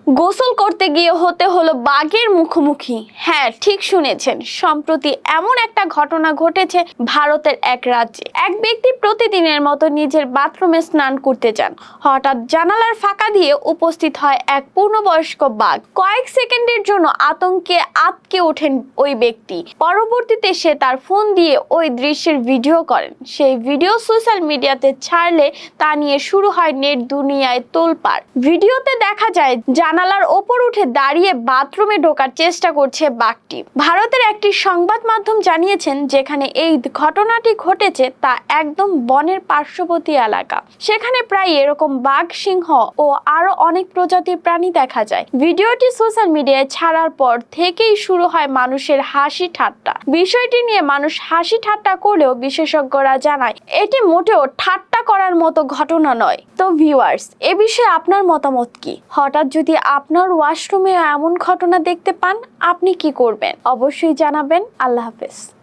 গোসল করতে গিয়ে হতে হলো বাঘের মুখোমুখি। হ্যাঁ, ঠিক শুনেছেন, সম্প্রতি এমন একটা ঘটনা ঘটেছে ভারতের এক রাজ্যে। এক ব্যক্তি প্রতিদিনের মতো নিজের বাথরুমে স্নান করতে যান। হঠাৎ জানালার ফাঁকা দিয়ে উপস্থিত হয় এক পূর্ণবয়স্ক বাঘ। কয়েক সেকেন্ডের জন্য আতঙ্কে আঁতকে ওঠেন ওই ব্যক্তি। পরবর্তীতে সে তার ফোন দিয়ে ওই দৃশ্যের ভিডিও করেন। সেই ভিডিও সোশ্যাল মিডিয়াতে ছাড়লে তা নিয়ে শুরু হয় নেট দুনিয়ায় তোলপাড়। ভিডিওতে দেখা যায় জানালার ওপর উঠে দাঁড়িয়ে বাথরুমে ঢোকার চেষ্টা করছে বাঘটি। ভারতের একটি সংবাদ মাধ্যম জানিয়েছেন, যেখানে এই ঘটনাটি ঘটেছে তা একদম বনের পার্শ্ববর্তী এলাকা। সেখানে প্রায় এরকম বাঘ, সিংহ ও আরো অনেক প্রজাতির প্রাণী দেখা যায়। ভিডিওটি সোশ্যাল মিডিয়ায় ছাড়ার পর থেকেই শুরু হয় মানুষের হাসি ঠাট্টা। বিষয়টি নিয়ে মানুষ হাসি ঠাট্টা করলেও বিশেষজ্ঞরা জানায় এটি মোটেও ঠাট্টা করার মতো ঘটনা নয়। তো ভিউয়ার্স, এ বিষয়ে আপনার মতামত কি? হঠাৎ যদি আপনার ওয়াশরুমে এমন ঘটনা দেখতে পান, আপনি কি করবেন? অবশ্যই জানাবেন। আল্লাহ হাফেজ।